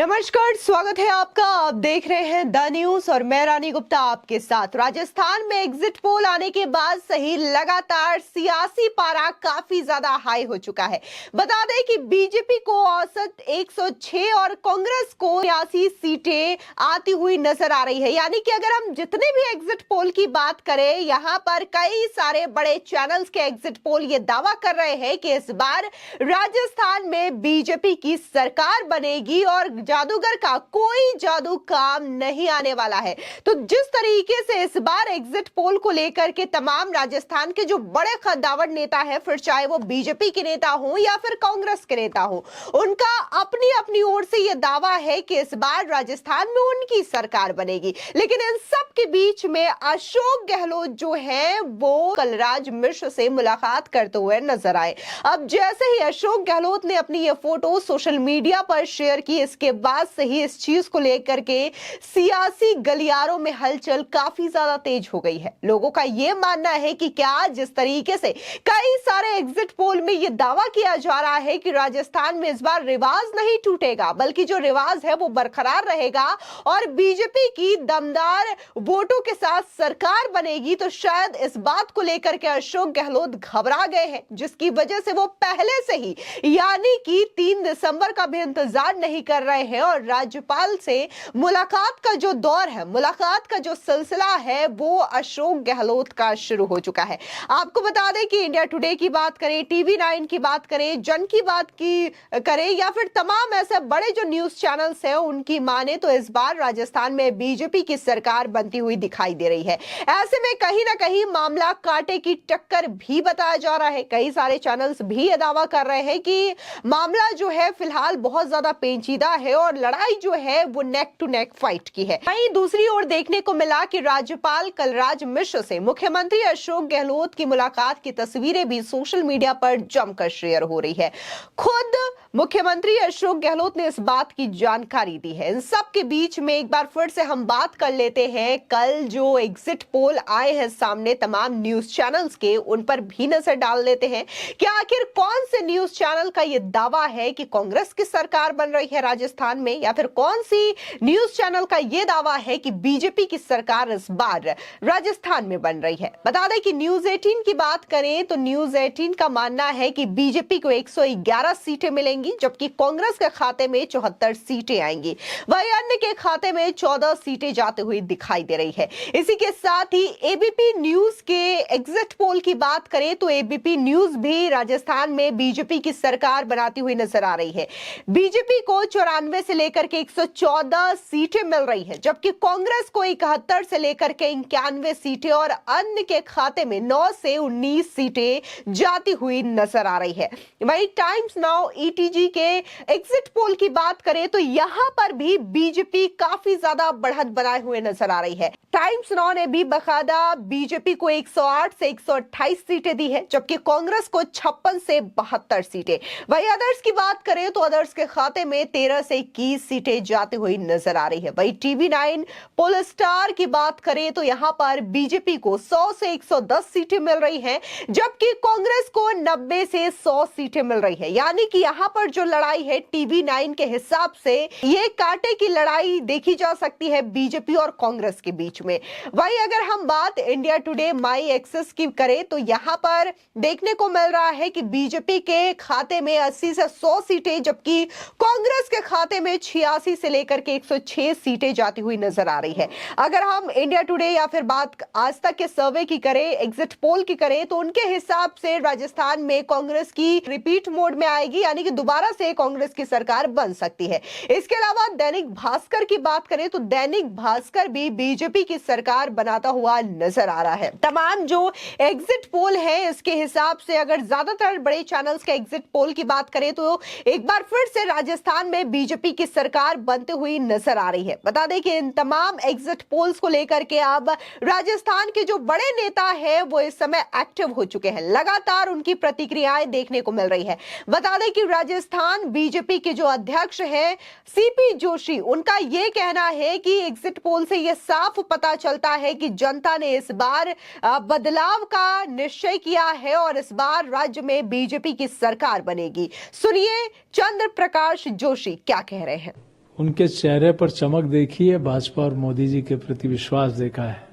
नमस्कार, स्वागत है आपका। आप देख रहे हैं द न्यूज और मैं रानी गुप्ता आपके साथ। राजस्थान में एग्जिट पोल आने के बाद सही लगातार सियासी पारा काफी ज्यादा हाई हो चुका है। बता दें कि बीजेपी को औसत 106 और कांग्रेस को 83 सीटें आती हुई नजर आ रही है। यानी कि अगर हम जितने भी एग्जिट पोल की बात करें, यहाँ पर कई सारे बड़े चैनल्स के एग्जिट पोल ये दावा कर रहे हैं कि इस बार राजस्थान में बीजेपी की सरकार बनेगी और जादूगर का कोई जादू काम नहीं आने वाला है। तो जिस तरीके से इस बार एग्जिट पोल को लेकर के तमाम राजस्थान के जो बड़े कद्दावर नेता है, फिर चाहे वो बीजेपी के नेता हो या फिर कांग्रेस के नेता हो, उनका अपनी अपनी ओर से यह दावा है कि इस बार राजस्थान में उनकी सरकार बनेगी। लेकिन इन सब के बीच में अशोक गहलोत जो है वो कलराज मिश्र से मुलाकात करते हुए नजर आए। अब जैसे ही अशोक गहलोत ने अपनी ये फोटो सोशल मीडिया पर शेयर की, इसके बाद से ही इस चीज को लेकर के सियासी गलियारों में हलचल काफी ज्यादा तेज हो गई है। लोगों का यह मानना है कि क्या जिस तरीके से कई सारे एग्जिट पोल में यह दावा किया जा रहा है कि राजस्थान में इस बार रिवाज नहीं टूटेगा, बल्कि जो रिवाज है वो बरकरार रहेगा और बीजेपी की दमदार वोटों के साथ सरकार बनेगी, तो शायद इस बात को लेकर के अशोक गहलोत घबरा गए हैं, जिसकी वजह से वो पहले से ही यानी कि 3 दिसंबर का भी इंतजार नहीं कर रहे हैं और राज्यपाल से मुलाकात का जो दौर है, मुलाकात का जो सिलसिला है, वो अशोक गहलोत का शुरू हो चुका है। आपको बता दें कि इंडिया टुडे की बात करें, टीवी 9 की बात करें, जन की बात की करें या फिर तमाम ऐसे बड़े जो न्यूज चैनल्स हैं उनकी माने तो इस बार राजस्थान में बीजेपी की सरकार बनती हुई दिखाई दे रही है। ऐसे में कहीं ना कहीं मामला कांटे की टक्कर भी बताया जा रहा है। कई सारे चैनल्स भी यह दावा कर रहे हैं कि मामला जो है फिलहाल बहुत ज्यादा पेचीदा है और लड़ाई जो है वो नेक टू नेक फाइट की है। वहीं दूसरी ओर देखने को मिला कि राज्यपाल कलराज मिश्र से मुख्यमंत्री अशोक गहलोत की मुलाकात की तस्वीरें भी सोशल मीडिया पर जमकर शेयर हो रही है। खुद मुख्यमंत्री अशोक गहलोत ने इस बात की जानकारी दी है। इन सब के बीच में एक बार फिर से हम बात कर लेते हैं, कल जो एग्जिट पोल आए हैं सामने तमाम न्यूज चैनल्स के, उन पर भी नजर डाल लेते हैं कि आखिर कौन से न्यूज चैनल का यह दावा है कि कांग्रेस की सरकार बन रही है राजस्थान में, या फिर कौन सी न्यूज चैनल का यह दावा है कि बीजेपी की सरकार इस बार राजस्थान में बन रही है। बता दें कि न्यूज 18 की बात करें तो न्यूज 18 का मानना है कि बीजेपी को 111 सीटें मिलेंगी, जबकि कांग्रेस के खाते में 74 सीटें आएंगी। वहीं अन्य के खाते में 14 सीटें जाते हुए दिखाई दे रही है। इसी के साथ ही एबीपी न्यूज के एग्जिट पोल की बात करें तो एबीपी न्यूज भी राजस्थान में बीजेपी की सरकार बनाती हुई नजर आ रही है। बीजेपी को 94 से लेकर के 114 सीटें मिल रही है, जबकि कांग्रेस को 71 से लेकर के 91 सीटें और अन्य के खाते में 9 से 19 सीटें जाती हुई नजर आ रही है। वहीं टाइम्स नाउ ईटीजी के एग्जिट पोल की बात करें तो यहां पर भी बीजेपी काफी ज्यादा बढ़त बनाए हुए नजर आ रही है। टाइम्स नाउ ने भी बकायदा बीजेपी को 108 से 128 सीटें दी है, जबकि कांग्रेस को 56 से 72 सीटें। वहीं अदर्स की बात करें तो अदर्स के खाते में 13 से 21 सीटें जाती हुई नजर आ रही है। वहीं टीवी 9 पोल स्टार की बात करें तो यहां पर बीजेपी को 100 से 110 सीटें मिल रही हैं, जबकि कांग्रेस को 90 से 100 सीटें मिल रही है। यानी कि यहां पर जो लड़ाई है टीवी 9 के हिसाब से ये कांटे की लड़ाई देखी जा सकती है बीजेपी और कांग्रेस के बीच में। वहीं अगर हम बात इंडिया टुडे माई एक्सेस की करें तो यहां पर देखने को मिल रहा है कि बीजेपी के खाते में 80 से 100 सीटें, जबकि कांग्रेस के खाते में 86 से लेकर के 106 सीटें जाती हुई नजर आ रही है। अगर हम इंडिया टुडे या फिर बात आज तक के सर्वे की करें, एग्जिट पोल की करें, तो उनके हिसाब से राजस्थान में कांग्रेस की रिपीट मोड में आएगी, यानी कि दोबारा से कांग्रेस की सरकार बन सकती है। इसके अलावा दैनिक भास्कर की बात करें तो दैनिक भास्कर भी बीजेपी की सरकार बनाता हुआ नजर आ रहा है। तमाम जो एग्जिट पोल है इसके हिसाब से अगर ज्यादातर बड़े चैनल्स के एग्जिट पोल की बात करें तो एक बार फिर से राजस्थान में बीजेपी की सरकार बनती हुई नजर आ रही है। बता दें कि इन तमाम एग्जिट पोल्स को लेकर के अब राजस्थान के जो बड़े नेता है वो इस समय एक्टिव हो चुके हैं, लगातार उनकी प्रतिक्रियाएं देखने को मिल रही है। बता दें कि राजस्थान बीजेपी के जो अध्यक्ष है सीपी जोशी, उनका यह कहना है कि एग्जिट पोल से यह साफ पता चलता है कि जनता ने इस बार बदलाव का निश्चय किया है और इस बार राज्य में बीजेपी की सरकार बनेगी। सुनिए चंद्र प्रकाश जोशी क्या कह रहे हैं। उनके चेहरे पर चमक देखी है, भाजपा और मोदी जी के प्रति विश्वास देखा है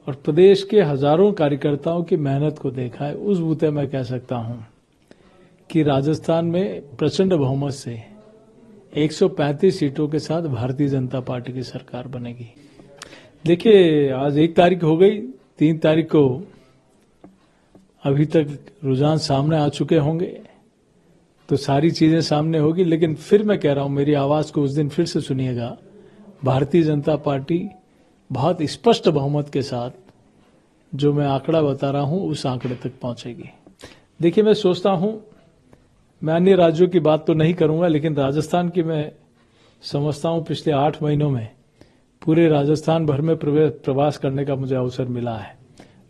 और प्रदेश के हजारों कार्यकर्ताओं की मेहनत को देखा है। उस बूते मैं कह सकता हूं कि राजस्थान में प्रचंड बहुमत से 135 सीटों के साथ भारतीय जनता पार्टी की सरकार बनेगी। देखिए, आज 1 तारीख हो गई, 3 तारीख को अभी तक रुझान सामने आ चुके होंगे तो सारी चीजें सामने होगी, लेकिन फिर मैं कह रहा हूं, मेरी आवाज को उस दिन फिर से सुनिएगा। भारतीय जनता पार्टी बहुत स्पष्ट बहुमत के साथ जो मैं आंकड़ा बता रहा हूं उस आंकड़े तक पहुंचेगी। देखिए, मैं सोचता हूं, मैं अन्य राज्यों की बात तो नहीं करूंगा, लेकिन राजस्थान की मैं समझता हूं पिछले 8 महीनों में पूरे राजस्थान भर में प्रवास करने का मुझे अवसर मिला है।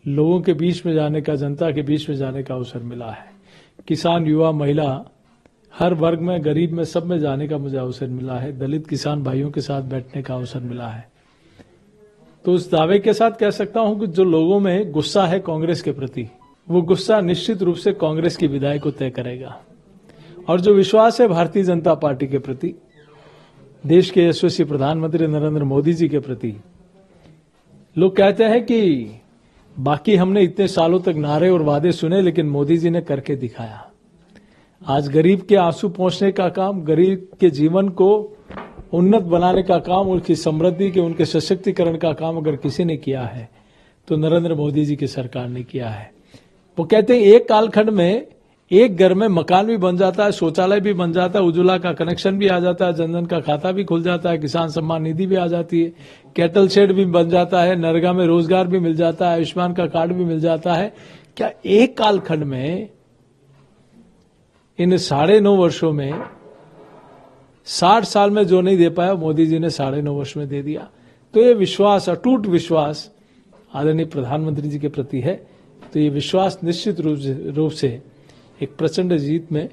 लोगों के बीच में जाने का, जनता के बीच में जाने का अवसर मिला है। किसान, युवा, महिला, हर वर्ग में, गरीब में, सब में जाने का मुझे अवसर मिला है। दलित किसान भाइयों के साथ बैठने का अवसर मिला है। तो उस दावे के साथ कह सकता हूं कि जो लोगों में गुस्सा है कांग्रेस के प्रति, वो गुस्सा निश्चित रूप से कांग्रेस की विदाई को तय करेगा। और जो विश्वास है भारतीय जनता पार्टी के प्रति, देश के यशस्वी प्रधानमंत्री नरेंद्र मोदी जी के प्रति, लोग कहते हैं कि बाकी हमने इतने सालों तक नारे और वादे सुने, लेकिन मोदी जी ने करके दिखाया। आज गरीब के आंसू पोंछने का काम, गरीब के जीवन को उन्नत बनाने का काम, उनकी समृद्धि के, उनके सशक्तिकरण का काम अगर किसी ने किया है तो नरेंद्र मोदी जी की सरकार ने किया है। वो कहते हैं एक कालखंड में एक घर में मकान भी बन जाता है, शौचालय भी बन जाता है, उज्ज्वला का कनेक्शन भी आ जाता है, जनधन का खाता भी खुल जाता है, किसान सम्मान निधि भी आ जाती है, कैटल शेड भी बन जाता है, नरेगा में रोजगार भी मिल जाता है, आयुष्मान का कार्ड भी मिल जाता है। क्या एक कालखंड में, इन 9.5 वर्षों में, 60 साल में जो नहीं दे पाया मोदी जी ने 9.5 वर्ष में दे दिया? तो ये विश्वास, अटूट विश्वास आदरणीय प्रधानमंत्री जी के प्रति है। तो ये विश्वास निश्चित रूप से एक प्रचंड जीत में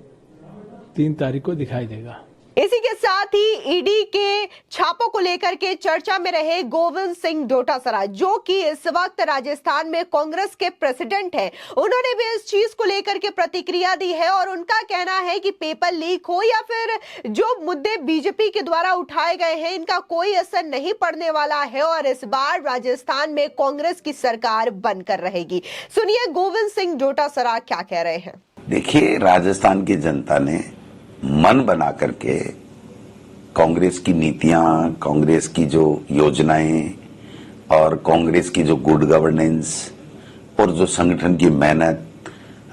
3 तारीख को दिखाई देगा। इसी के साथ ही ईडी के छापों को लेकर के चर्चा में रहे गोविंद सिंह डोटासरा, जो कि इस वक्त राजस्थान में कांग्रेस के प्रेसिडेंट हैं, उन्होंने भी इस चीज को लेकर के प्रतिक्रिया दी है और उनका कहना है कि पेपर लीक हो या फिर जो मुद्दे बीजेपी के द्वारा उठाए गए हैं, इनका कोई असर नहीं पड़ने वाला है और इस बार राजस्थान में कांग्रेस की सरकार बनकर रहेगी। सुनिए गोविंद सिंह डोटासरा क्या कह रहे हैं। देखिए, राजस्थान की जनता ने मन बना करके कांग्रेस की नीतियां, कांग्रेस की जो योजनाएं और कांग्रेस की जो गुड गवर्नेंस और जो संगठन की मेहनत,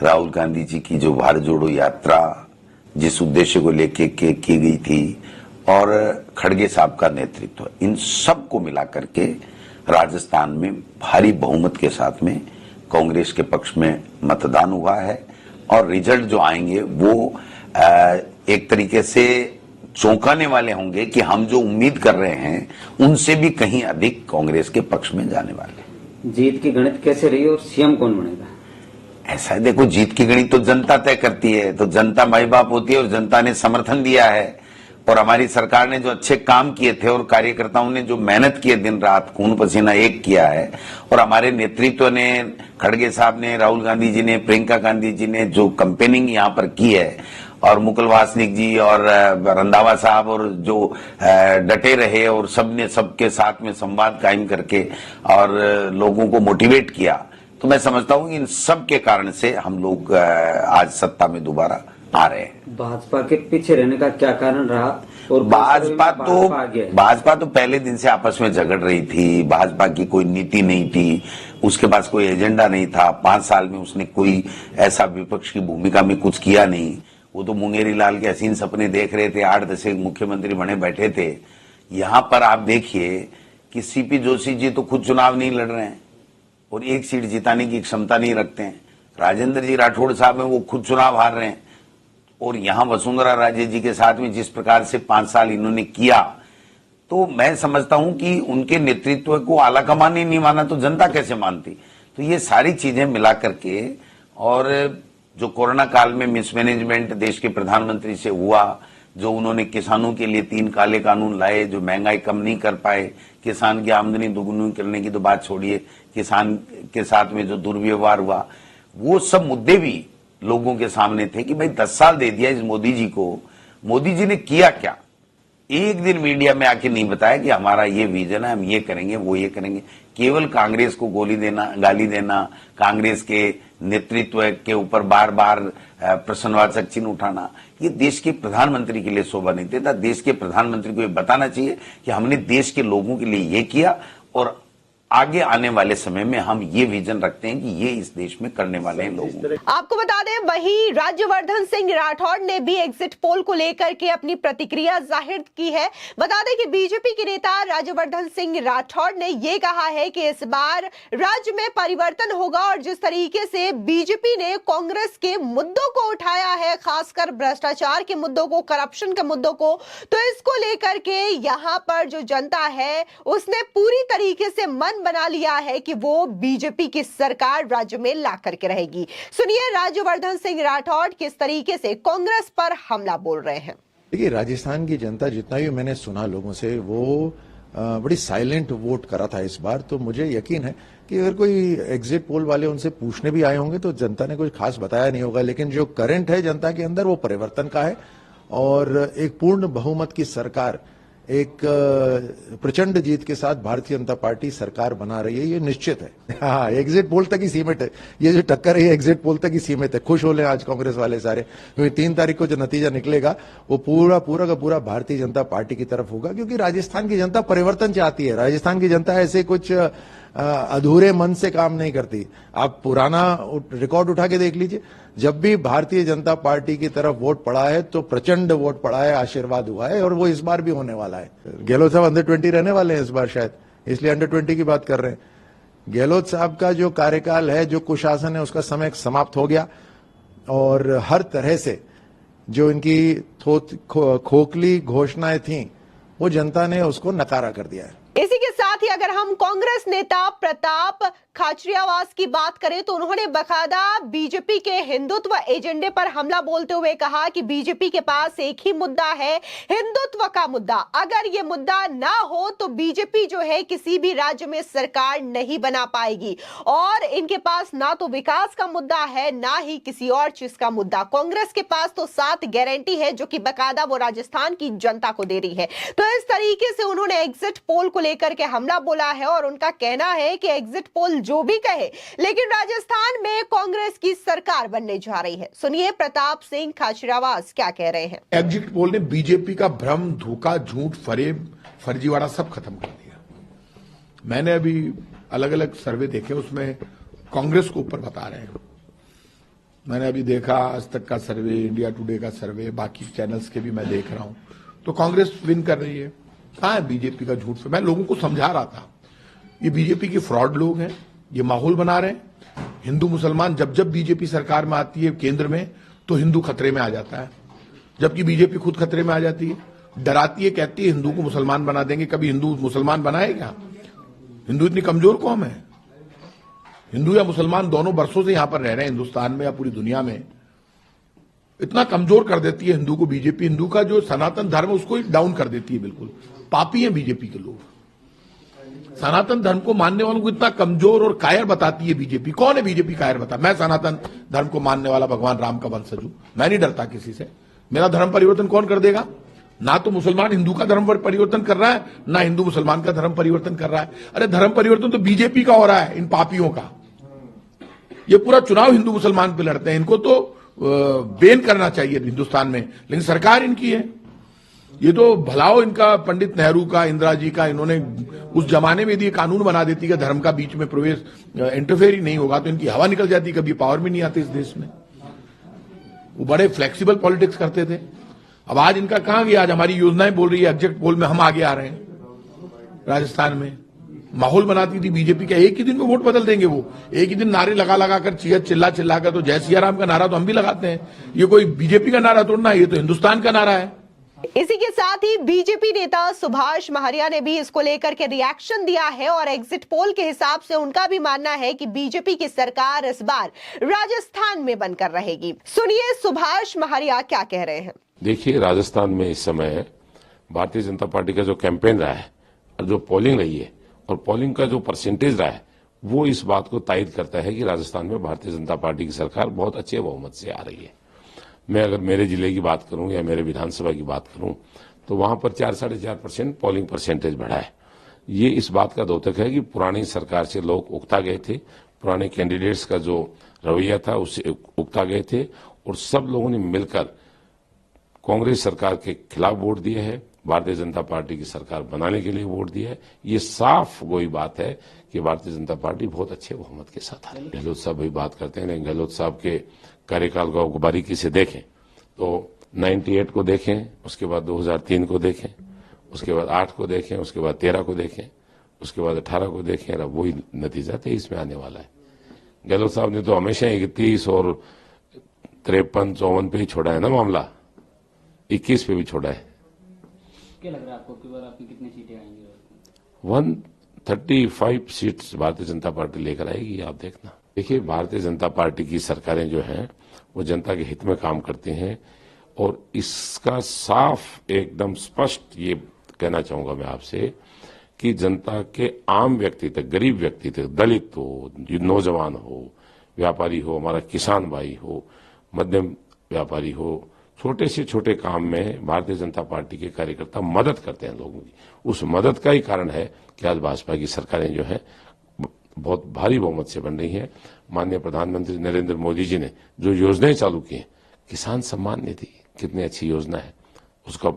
राहुल गांधी जी की जो भारत जोड़ो यात्रा जिस उद्देश्य को लेके की गई थी और खड़गे साहब का नेतृत्व, इन सब को मिला करके राजस्थान में भारी बहुमत के साथ में कांग्रेस के पक्ष में मतदान हुआ है और रिजल्ट जो आएंगे वो एक तरीके से चौंकाने वाले होंगे कि हम जो उम्मीद कर रहे हैं उनसे भी कहीं अधिक कांग्रेस के पक्ष में जाने वाले। जीत की गणित कैसे रही और सीएम कौन बनेगा? ऐसा है, देखो, जीत की गणित तो जनता तय करती है। तो जनता माई बाप होती है और जनता ने समर्थन दिया है और हमारी सरकार ने जो अच्छे काम किए थे और कार्यकर्ताओं ने जो मेहनत की है, दिन रात खून पसीना एक किया है, और हमारे नेतृत्व ने, खड़गे साहब ने, राहुल गांधी जी ने, प्रियंका गांधी जी ने जो कैंपेनिंग यहाँ पर की है और मुकुल वासनिक जी और रंधावा साहब और जो डटे रहे और सबने सबके साथ में संवाद कायम करके और लोगों को मोटिवेट किया, तो मैं समझता हूँ इन सब के कारण से हम लोग आज सत्ता में दोबारा आ रहे हैं। भाजपा के पीछे रहने का क्या कारण रहा? और भाजपा तो पहले दिन से आपस में झगड़ रही थी। भाजपा की कोई नीति नहीं थी, उसके पास कोई एजेंडा नहीं था। 5 साल में उसने कोई ऐसा विपक्ष की भूमिका में कुछ किया नहीं। वो तो मुंगेरी लाल के हसीन सपने देख रहे थे, 8 दशक मुख्यमंत्री बने बैठे थे। यहाँ पर आप देखिए कि सीपी जोशी जी तो खुद चुनाव नहीं लड़ रहे हैं और 1 सीट जिताने की क्षमता नहीं रखते हैं। राजेंद्र जी राठौड़ साहब हैं, वो खुद चुनाव हार रहे हैं। और यहाँ वसुंधरा राजे जी के साथ में जिस प्रकार से 5 साल इन्होंने किया, तो मैं समझता हूं कि उनके नेतृत्व को आला कमान ही नहीं माना तो जनता कैसे मानती। तो ये सारी चीजें मिला करके, और जो कोरोना काल में मिसमैनेजमेंट देश के प्रधानमंत्री से हुआ, जो उन्होंने किसानों के लिए 3 काले कानून लाए, जो महंगाई कम नहीं कर पाए, किसान की आमदनी दुगुनी करने की तो बात छोड़िए, किसान के साथ में जो दुर्व्यवहार हुआ, वो सब मुद्दे भी लोगों के सामने थे कि भाई 10 साल दे दिया इस मोदी जी को, मोदी जी ने किया क्या? एक दिन मीडिया में आके नहीं बताया कि हमारा ये विजन है, हम ये करेंगे, वो ये करेंगे। केवल कांग्रेस को गाली देना, कांग्रेस के नेतृत्व के ऊपर बार बार प्रश्नवाचक चिन्ह उठाना, ये देश के प्रधानमंत्री के लिए शोभा नहीं देता। देश के प्रधानमंत्री को ये बताना चाहिए कि हमने देश के लोगों के लिए ये किया और आगे आने वाले समय में हम ये विजन रखते हैं कि ये इस देश में करने वाले हैं लोग। आपको बता दें, वहीं राज्यवर्धन सिंह राठौड़ ने भी एग्जिट पोल को लेकर के अपनी प्रतिक्रिया जाहिर की है। बता दें कि बीजेपी के नेता राज्यवर्धन सिंह राठौड़ ने यह कहा है कि इस बार राज्य में परिवर्तन होगा और जिस तरीके से बीजेपी ने कांग्रेस के मुद्दों को उठाया है, खासकर भ्रष्टाचार के मुद्दों को, करप्शन के मुद्दों को, तो इसको लेकर के यहां पर जो जनता है उसने पूरी तरीके से मन बना लिया है कि वो बीजेपी की सरकार राज्य में ला करके रहेगी। सुनिए राज्यवर्धन सिंह राठौड़ किस तरीके से कांग्रेस पर हमला बोल रहे हैं। देखिए, राजस्थान की जनता, जितना भी मैंने सुना लोगों से, वो बड़ी साइलेंट वोट करा था इस बार। तो मुझे यकीन है कि अगर कोई एग्जिट पोल वाले उनसे पूछने भी आए होंगे तो जनता ने कुछ खास बताया नहीं होगा। लेकिन जो करंट है जनता के अंदर वो परिवर्तन का है और एक पूर्ण बहुमत की सरकार, एक प्रचंड जीत के साथ भारतीय जनता पार्टी सरकार बना रही है, ये निश्चित है। हाँ, एग्जिट पोल तक ही सीमित है ये जो टक्कर है, एग्जिट पोल तक ही सीमित है। खुश हो ले आज कांग्रेस वाले सारे, क्योंकि 3 तारीख को जो नतीजा निकलेगा वो पूरा का पूरा भारतीय जनता पार्टी की तरफ होगा, क्योंकि राजस्थान की जनता परिवर्तन चाहती है। राजस्थान की जनता ऐसे कुछ अधूरे मन से काम नहीं करती। आप पुराना रिकॉर्ड उठा के देख लीजिए, जब भी भारतीय जनता पार्टी की तरफ वोट पड़ा है तो प्रचंड वोट पड़ा है, आशीर्वाद हुआ है, और वो इस बार भी होने वाला है। गहलोत साहब अंडर 20 रहने वाले हैं इस बार शायद, इसलिए अंडर 20 की बात कर रहे हैं। गहलोत साहब का जो कार्यकाल है, जो कुशासन है, उसका समय समाप्त हो गया और हर तरह से जो इनकी खोखली घोषणाएं थी वो जनता ने उसको नकारा कर दिया है। इसी के साथ ही अगर हम कांग्रेस नेता प्रताप खाचरियावास की बात करें तो उन्होंने बकायदा बीजेपी के हिंदुत्व एजेंडे पर हमला बोलते हुए कहा कि बीजेपी के पास एक ही मुद्दा है, हिंदुत्व का मुद्दा। अगर ये मुद्दा ना हो तो बीजेपी जो है किसी भी राज्य में सरकार नहीं बना पाएगी और इनके पास ना तो विकास का मुद्दा है ना ही किसी और चीज का मुद्दा। कांग्रेस के पास तो 7 गारंटी है जो कि बकायदा वो राजस्थान की जनता को दे रही है। तो इस तरीके से उन्होंने एग्जिट पोल को लेकर के हमला बोला है और उनका कहना है कि एग्जिट पोल जो भी कहे, लेकिन राजस्थान में कांग्रेस की सरकार बनने जा रही है। सुनिए प्रताप सिंह खाचरियावास क्या कह रहे हैं। एग्जिट पोल ने बीजेपी का भ्रम, धोखा, झूठ, फरेब, फर्जीवाड़ा सब खत्म कर दिया। मैंने अभी अलग अलग सर्वे देखे, उसमें कांग्रेस को ऊपर बता रहे हैं। मैंने अभी देखा आज तक का सर्वे, इंडिया टुडे का सर्वे, बाकी चैनल्स के भी मैं देख रहा हूं, तो कांग्रेस विन कर रही है। कहां है बीजेपी का झूठ? मैं लोगों को समझा रहा था, ये बीजेपी के फ्रॉड लोग हैं, ये माहौल बना रहे हैं। हिंदू मुसलमान, जब बीजेपी सरकार में आती है केंद्र में, तो हिंदू खतरे में आ जाता है, जबकि बीजेपी खुद खतरे में आ जाती है, डराती है, कहती है हिंदू को मुसलमान बना देंगे। कभी हिंदू मुसलमान बनाए क्या? हिंदू इतनी कमजोर कौम है? हिंदू या मुसलमान दोनों बरसों से यहां पर रह रहे हैं, हिंदुस्तान में या पूरी दुनिया में। इतना कमजोर कर देती है हिंदू को बीजेपी। हिंदू का जो सनातन धर्म है उसको डाउन कर देती है। बिल्कुल पापी है बीजेपी के लोग। सनातन धर्म को मानने वालों को इतना कमजोर और कायर बताती है बीजेपी। कौन है बीजेपी कायर? बता। मैं सनातन धर्म को मानने वाला भगवान राम का वंशज हूं, मैं नहीं डरता किसी से। मेरा धर्म परिवर्तन कौन कर देगा? ना तो मुसलमान हिंदू का धर्म परिवर्तन कर रहा है, ना हिंदू मुसलमान का धर्म परिवर्तन कर रहा है। अरे धर्म परिवर्तन तो बीजेपी का हो रहा है, इन पापियों का। ये पूरा चुनाव हिंदू मुसलमान पे लड़ते हैं। इनको तो बैन करना चाहिए हिंदुस्तान में, लेकिन सरकार इनकी है। ये तो भलाओ इनका पंडित नेहरू का, इंदिरा जी का। इन्होंने उस जमाने में यदि कानून बना देती कि धर्म का बीच में प्रवेश, इंटरफेयर ही नहीं होगा, तो इनकी हवा निकल जाती, कभी पावर में नहीं आती इस देश में। वो बड़े फ्लेक्सिबल पॉलिटिक्स करते थे। अब आज इनका कहां गया? आज हमारी योजनाएं बोल रही है, एग्जिट पोल में हम आगे आ रहे हैं। राजस्थान में माहौल बनाती थी बीजेपी का, एक ही दिन में वोट बदल देंगे वो। एक ही दिन नारे लगा कर, चिल्ला कर, तो जय सिया राम का नारा तो हम भी लगाते हैं। ये कोई बीजेपी का नारा थोड़ा ना, ये तो हिंदुस्तान का नारा है। इसी के साथ ही बीजेपी नेता सुभाष महरिया ने भी इसको लेकर के रिएक्शन दिया है और एग्जिट पोल के हिसाब से उनका भी मानना है कि बीजेपी की सरकार इस बार राजस्थान में बनकर रहेगी। सुनिए सुभाष महरिया क्या कह रहे हैं। देखिए, राजस्थान में इस समय भारतीय जनता पार्टी का जो कैंपेन रहा है और जो पोलिंग रही है और पोलिंग का जो परसेंटेज रहा है, वो इस बात को तायद करता है कि राजस्थान में भारतीय जनता पार्टी की सरकार बहुत अच्छे बहुमत से आ रही है। मैं अगर मेरे जिले की बात करूं या मेरे विधानसभा की बात करूं तो वहां पर 4-4.5% पोलिंग परसेंटेज बढ़ा है। ये इस बात का द्योतक है कि पुरानी सरकार से लोग उकता गए थे, पुराने कैंडिडेट्स का जो रवैया था उससे उकता गए थे और सब लोगों ने मिलकर कांग्रेस सरकार के खिलाफ वोट दिए है, भारतीय जनता पार्टी की सरकार बनाने के लिए वोट दिया है। ये साफ वही बात है कि भारतीय जनता पार्टी बहुत अच्छे बहुमत के साथ आई। गहलोत साहब भी बात करते हैं, लेकिन गहलोत साहब के कार्यकाल को बारीकी से देखें तो 98 को देखें, उसके बाद 2003 को देखें, उसके बाद 8 को देखें, उसके बाद 13 को देखें, उसके बाद 18 को देखें, और वही नतीजा 23 में आने वाला है। गहलोत साहब ने तो हमेशा 31 और 53-54 पे ही छोड़ा है ना मामला, 21 पे भी छोड़ा है। क्या लग रहा है आपको कि बार आपकी कितनी सीटें आएंगी? 135 सीट्स भारतीय जनता पार्टी लेकर आएगी, आप देखना। देखिए, भारतीय जनता पार्टी की सरकारें जो हैं वो जनता के हित में काम करती हैं और इसका साफ एकदम स्पष्ट ये कहना चाहूंगा मैं आपसे कि जनता के आम व्यक्ति तक, गरीब व्यक्ति तक, दलित हो, नौजवान हो, व्यापारी हो, हमारा किसान भाई हो, मध्यम व्यापारी हो, छोटे से छोटे काम में भारतीय जनता पार्टी के कार्यकर्ता मदद करते हैं लोगों की। उस मदद का ही कारण है कि आज भाजपा की सरकारें जो है बहुत भारी बहुमत से बन रही हैं। माननीय प्रधानमंत्री नरेंद्र मोदी जी ने जो योजनाएं चालू की हैं, किसान सम्मान निधि कितनी अच्छी योजना है, उसका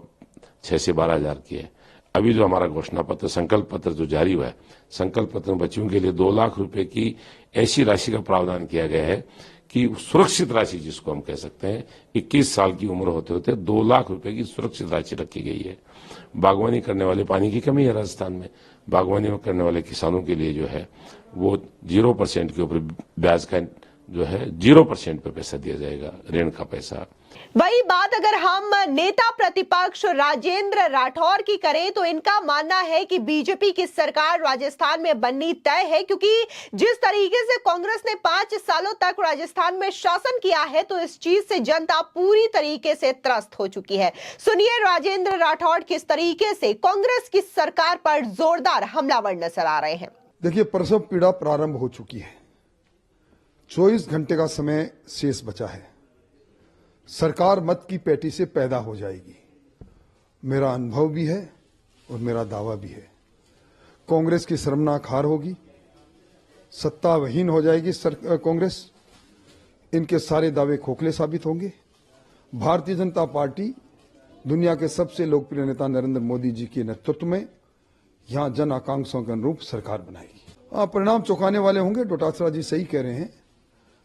6 से 12 हजार की है। अभी जो हमारा घोषणा पत्र, संकल्प पत्र जो जारी हुआ है, संकल्प पत्र में बच्चियों के लिए 2 लाख रुपए की ऐसी राशि का प्रावधान किया गया है कि सुरक्षित राशि जिसको हम कह सकते हैं, 21 साल की उम्र होते होते 2 लाख रुपए की सुरक्षित राशि रखी गई है। बागवानी करने वाले, पानी की कमी है राजस्थान में, बागवानी करने वाले किसानों के लिए जो है वो 0% के ऊपर ब्याज का जो है 0% पे पैसा दिया जाएगा, ऋण का पैसा। वही बात अगर हम नेता प्रतिपक्ष राजेंद्र राठौर की करें तो इनका मानना है कि बीजेपी की सरकार राजस्थान में बननी तय है, क्योंकि जिस तरीके से कांग्रेस ने 5 सालों तक राजस्थान में शासन किया है तो इस चीज से जनता पूरी तरीके से त्रस्त हो चुकी है। सुनिए राजेंद्र राठौर किस तरीके से कांग्रेस की सरकार पर जोरदार हमलावर नजर आ रहे हैं। देखिए, प्रसव पीड़ा प्रारंभ हो चुकी है, 24 घंटे का समय शेष बचा है, सरकार मत की पेटी से पैदा हो जाएगी। मेरा अनुभव भी है और मेरा दावा भी है, कांग्रेस की शर्मनाक हार होगी, सत्ताविहीन हो जाएगी कांग्रेस, इनके सारे दावे खोखले साबित होंगे। भारतीय जनता पार्टी दुनिया के सबसे लोकप्रिय नेता नरेंद्र मोदी जी के नेतृत्व में यहां जन आकांक्षाओं के अनुरूप सरकार बनाएगी। परिणाम चौंकाने वाले होंगे। डोटासरा जी सही कह रहे हैं,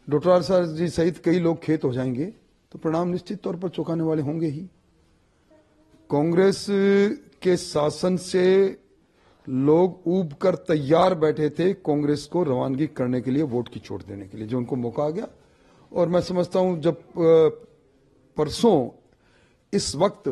डोटासरा जी सहित कई लोग खेत हो जाएंगे तो परिणाम निश्चित तौर पर चौंकाने वाले होंगे ही। कांग्रेस के शासन से लोग ऊब कर तैयार बैठे थे कांग्रेस को रवानगी करने के लिए, वोट की चोट देने के लिए, जो उनको मौका आ गया। और मैं समझता हूं जब परसों इस वक्त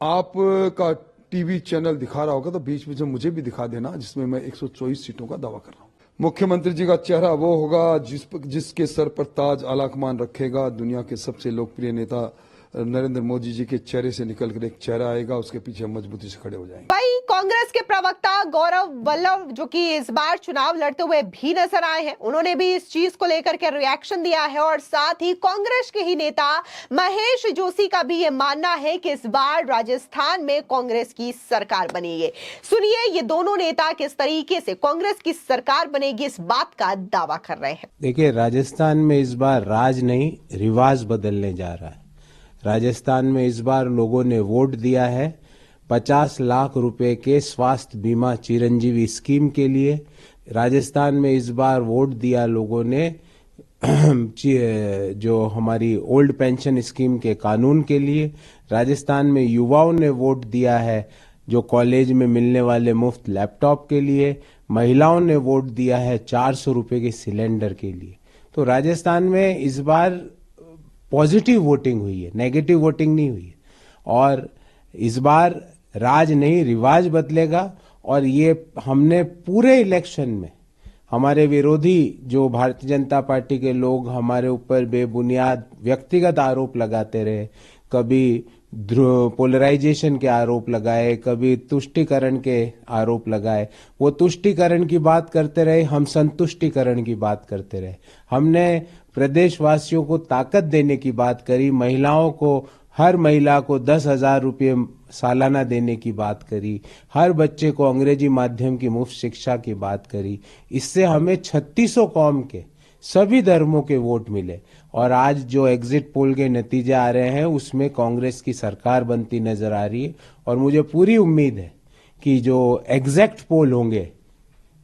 आपका टीवी चैनल दिखा रहा होगा तो बीच बीच में मुझे भी दिखा देना, जिसमें मैं 124 सीटों का दावा कर रहा हूं। मुख्यमंत्री जी का चेहरा वो होगा जिसके सर पर ताज आलाकमान रखेगा दुनिया के सबसे लोकप्रिय नेता नरेंद्र मोदी जी के चेहरे से निकलकर एक चेहरा आएगा, उसके पीछे हम मजबूती से खड़े हो जाएंगे। भाई, कांग्रेस के प्रवक्ता गौरव वल्लभ जो कि इस बार चुनाव लड़ते हुए भी नजर आए हैं, उन्होंने भी इस चीज को लेकर के रिएक्शन दिया है और साथ ही कांग्रेस के ही नेता महेश जोशी का भी ये मानना है कि इस बार राजस्थान में कांग्रेस की सरकार बनेगी। सुनिए ये दोनों नेता किस तरीके से कांग्रेस की सरकार बनेगी इस बात का दावा कर रहे हैं। देखिए, राजस्थान में इस बार राज नहीं रिवाज बदलने जा रहा है। राजस्थान में इस बार लोगों ने वोट दिया है 50 लाख रुपए के स्वास्थ्य बीमा चिरंजीवी स्कीम के लिए। राजस्थान में इस बार वोट दिया लोगों ने जो हमारी ओल्ड पेंशन स्कीम के कानून के लिए। राजस्थान में युवाओं ने वोट दिया है जो कॉलेज में मिलने वाले मुफ्त लैपटॉप के लिए। महिलाओं ने वोट दिया है 400 रुपए के सिलेंडर के लिए। तो राजस्थान में इस बार पॉजिटिव वोटिंग हुई है, नेगेटिव वोटिंग नहीं हुई है। और इस बार राज नहीं रिवाज बदलेगा। और ये हमने पूरे इलेक्शन में हमारे विरोधी जो भारतीय जनता पार्टी के लोग हमारे ऊपर बेबुनियाद व्यक्तिगत आरोप लगाते रहे, कभी पोलराइजेशन के आरोप लगाए, कभी तुष्टिकरण के आरोप लगाए, वो तुष्टिकरण की बात करते रहे, हम संतुष्टिकरण की बात करते रहे। हमने प्रदेशवासियों को ताकत देने की बात करी, महिलाओं को हर महिला को 10,000 रुपये सालाना देने की बात करी, हर बच्चे को अंग्रेजी माध्यम की मुफ्त शिक्षा की बात करी। इससे हमें 3600 कौम के सभी धर्मों के वोट मिले और आज जो एग्जिट पोल के नतीजे आ रहे हैं उसमें कांग्रेस की सरकार बनती नजर आ रही है। और मुझे पूरी उम्मीद है कि जो एग्जैक्ट पोल होंगे,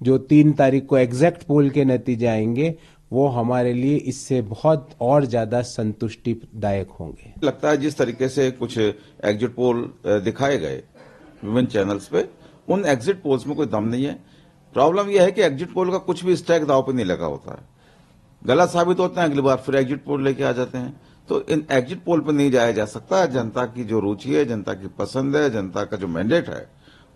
जो 3 तारीख को एग्जैक्ट पोल के नतीजे आएंगे, वो हमारे लिए इससे बहुत और ज्यादा संतुष्टिदायक होंगे। लगता है जिस तरीके से कुछ एग्जिट पोल दिखाए गए विभिन्न चैनल्स पे, उन एग्जिट पोल्स में कोई दम नहीं है। प्रॉब्लम यह है कि एग्जिट पोल का कुछ भी स्टैक दाव पे नहीं लगा होता है, गलत साबित होते हैं, अगली बार फिर एग्जिट पोल लेके आ जाते हैं। तो इन एग्जिट पोल पर नहीं जाया जा सकता। जनता की जो रुचि है, जनता की पसंद है, जनता का जो मैंडेट है,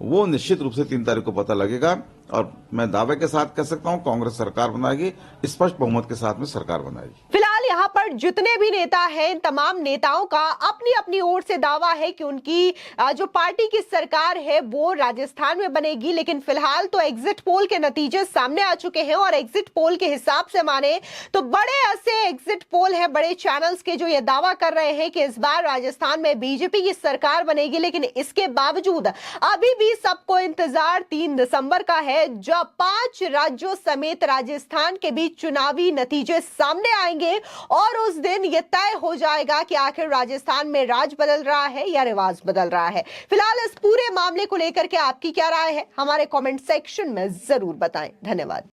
वो निश्चित रूप से 3 तारीख को पता लगेगा। और मैं दावे के साथ कह सकता हूं कांग्रेस सरकार बनाएगी, स्पष्ट बहुमत के साथ में सरकार बनाएगी। फिलहाल यहाँ पर जितने भी नेता हैं, इन तमाम नेताओं का अपनी अपनी ओर से दावा है कि उनकी जो पार्टी की सरकार है वो राजस्थान में बनेगी। लेकिन फिलहाल तो एग्जिट पोल के नतीजे सामने आ चुके हैं और एग्जिट पोल के हिसाब से माने तो बड़े ऐसे एग्जिट पोल है बड़े चैनल्स के जो ये दावा कर रहे हैं कि इस बार राजस्थान में बीजेपी की सरकार बनेगी। लेकिन इसके बावजूद अभी भी सबको इंतजार 3 दिसंबर का है, जब 5 राज्यों समेत राजस्थान के बीच चुनावी नतीजे सामने आएंगे और उस दिन यह तय हो जाएगा कि आखिर राजस्थान में राज बदल रहा है या रिवाज बदल रहा है। फिलहाल इस पूरे मामले को लेकर के आपकी क्या राय है, हमारे कमेंट सेक्शन में जरूर बताएं। धन्यवाद।